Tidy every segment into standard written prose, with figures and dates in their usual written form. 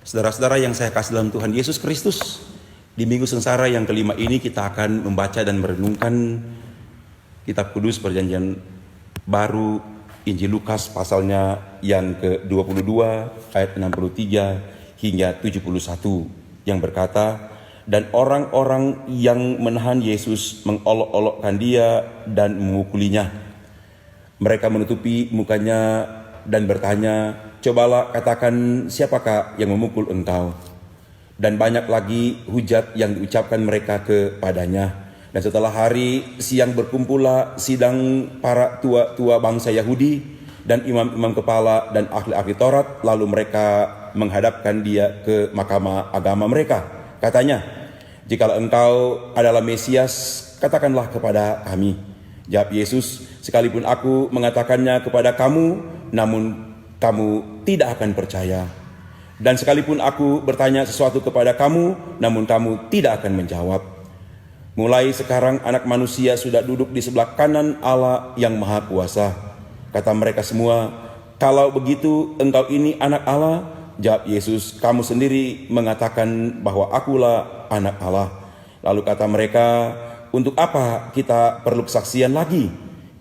Saudara-saudara yang saya kasih dalam Tuhan Yesus Kristus, di Minggu Sengsara yang kelima ini kita akan membaca dan merenungkan Kitab Kudus Perjanjian Baru, Injil Lukas pasalnya yang ke-22 ayat 63 hingga 71 yang berkata, dan orang-orang yang menahan Yesus mengolok-olokkan dia dan memukulinya. Mereka menutupi mukanya dan bertanya, cobalah katakan siapakah yang memukul engkau? Dan banyak lagi hujat yang diucapkan mereka kepadanya. Dan setelah hari siang berkumpullah sidang para tua-tua bangsa Yahudi dan imam-imam kepala dan ahli-ahli Taurat. Lalu mereka menghadapkan dia ke mahkamah agama mereka. Katanya, jikalau engkau adalah Mesias, katakanlah kepada kami. Jawab Yesus, sekalipun aku mengatakannya kepada kamu, namun kamu tidak akan percaya. Dan sekalipun aku bertanya sesuatu kepada kamu, namun kamu tidak akan menjawab. Mulai sekarang anak manusia sudah duduk di sebelah kanan Allah yang Maha Kuasa. Kata mereka semua, kalau begitu engkau ini anak Allah? Jawab Yesus, kamu sendiri mengatakan bahwa akulah anak Allah. Lalu kata mereka, untuk apa kita perlu kesaksian lagi?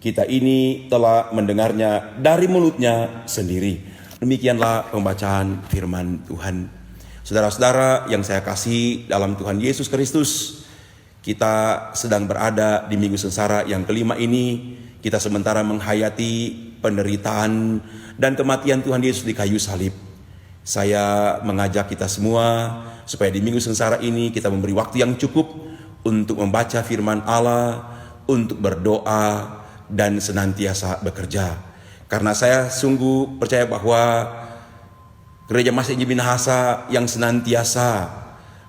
Kita ini telah mendengarnya dari mulutnya sendiri. Demikianlah pembacaan firman Tuhan. Saudara-saudara yang saya kasih dalam Tuhan Yesus Kristus, kita sedang berada di Minggu Sengsara yang kelima ini. Kita sementara menghayati penderitaan dan kematian Tuhan Yesus di kayu salib. Saya mengajak kita semua supaya di Minggu Sengsara ini kita memberi waktu yang cukup untuk membaca firman Allah, untuk berdoa, dan senantiasa bekerja. Karena saya sungguh percaya bahwa Gereja Masih Injil Minahasa yang senantiasa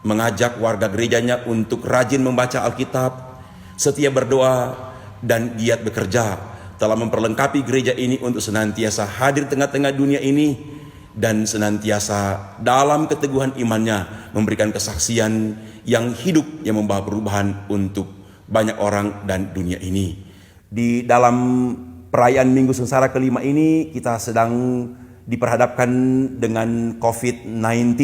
mengajak warga gerejanya untuk rajin membaca Alkitab, setia berdoa, dan giat bekerja, telah memperlengkapi gereja ini untuk senantiasa hadir tengah-tengah dunia ini dan senantiasa dalam keteguhan imannya memberikan kesaksian yang hidup yang membawa perubahan untuk banyak orang dan dunia ini. Di dalam perayaan Minggu Sengsara kelima ini kita sedang diperhadapkan dengan COVID-19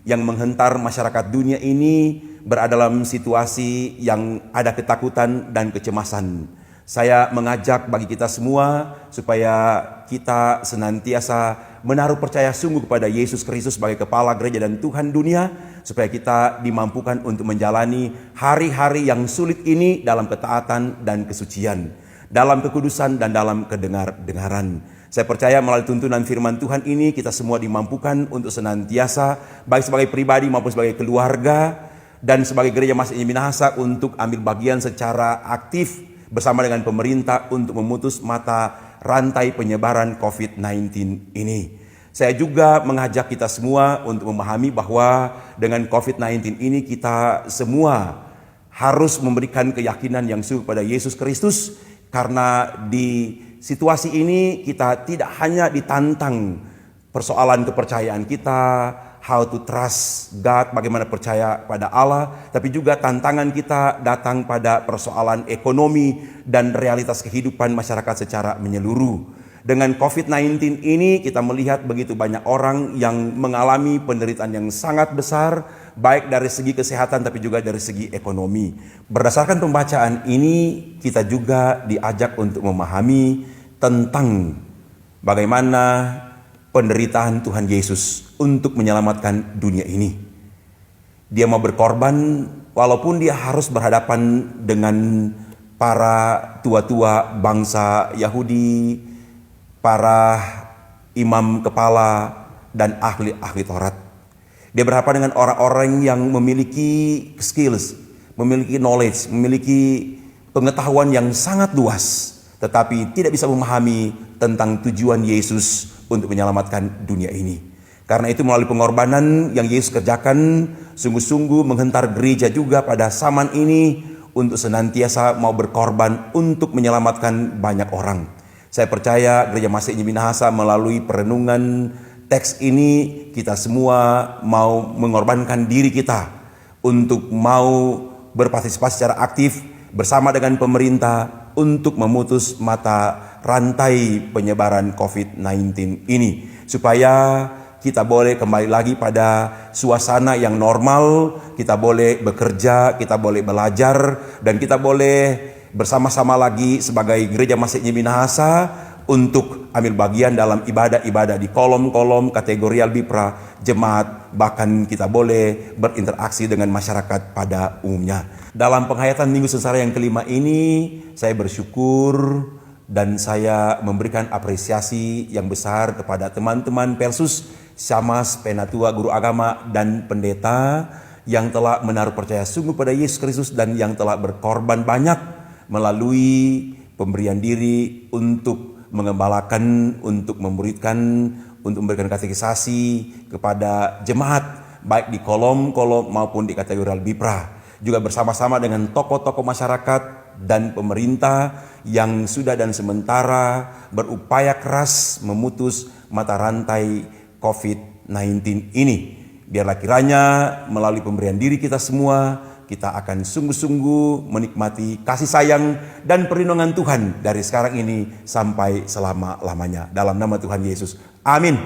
yang menghentar masyarakat dunia ini berada dalam situasi yang ada ketakutan dan kecemasan. Saya mengajak bagi kita semua supaya kita senantiasa menaruh percaya sungguh kepada Yesus Kristus sebagai kepala gereja dan Tuhan dunia, supaya kita dimampukan untuk menjalani hari-hari yang sulit ini dalam ketaatan dan kesucian, dalam kekudusan dan dalam kedengaran. Saya percaya melalui tuntunan firman Tuhan ini kita semua dimampukan untuk senantiasa baik sebagai pribadi maupun sebagai keluarga dan sebagai Gereja Masih Injil Minahasa untuk ambil bagian secara aktif bersama dengan pemerintah untuk memutus mata rantai penyebaran COVID-19 ini. Saya juga mengajak kita semua untuk memahami bahwa dengan COVID-19 ini kita semua harus memberikan keyakinan yang sungguh pada Yesus Kristus, karena di situasi ini kita tidak hanya ditantang persoalan kepercayaan kita, how to trust God, bagaimana percaya pada Allah, tapi juga tantangan kita datang pada persoalan ekonomi dan realitas kehidupan masyarakat secara menyeluruh. Dengan COVID-19 ini kita melihat begitu banyak orang yang mengalami penderitaan yang sangat besar, baik dari segi kesehatan tapi juga dari segi ekonomi. Berdasarkan pembacaan ini kita juga diajak untuk memahami tentang bagaimana penderitaan Tuhan Yesus untuk menyelamatkan dunia ini. Dia mau berkorban walaupun dia harus berhadapan dengan para tua-tua bangsa Yahudi, para imam kepala dan ahli-ahli Taurat. Dia berhadapan dengan orang-orang yang memiliki skills, memiliki knowledge, memiliki pengetahuan yang sangat luas, tetapi tidak bisa memahami tentang tujuan Yesus untuk menyelamatkan dunia ini. Karena itu melalui pengorbanan yang Yesus kerjakan, sungguh-sungguh menghentar gereja juga pada zaman ini untuk senantiasa mau berkorban untuk menyelamatkan banyak orang. Saya percaya Gereja Masih Injil Minahasa melalui perenungan teks ini kita semua mau mengorbankan diri kita untuk mau berpartisipasi secara aktif bersama dengan pemerintah untuk memutus mata rantai penyebaran COVID-19 ini, supaya kita boleh kembali lagi pada suasana yang normal, kita boleh bekerja, kita boleh belajar, dan kita boleh bersama-sama lagi sebagai Gereja Masjid Minahasa untuk ambil bagian dalam ibadah-ibadah di kolom-kolom kategorial Bipra, jemaat, bahkan kita boleh berinteraksi dengan masyarakat pada umumnya. Dalam penghayatan Minggu Sengsara yang kelima ini, saya bersyukur dan saya memberikan apresiasi yang besar kepada teman-teman Persus, Syamas, Penatua, guru agama, dan pendeta yang telah menaruh percaya sungguh pada Yesus Kristus dan yang telah berkorban banyak melalui pemberian diri untuk mengembalakan, untuk memuridkan, untuk memberikan katekisasi kepada jemaat baik di kolom-kolom maupun di kategorial Bipra, juga bersama-sama dengan tokoh-tokoh masyarakat dan pemerintah yang sudah dan sementara berupaya keras memutus mata rantai COVID-19 ini. Biarlah kiranya melalui pemberian diri kita semua, kita akan sungguh-sungguh menikmati kasih sayang dan perlindungan Tuhan dari sekarang ini sampai selama-lamanya. Dalam nama Tuhan Yesus. Amin.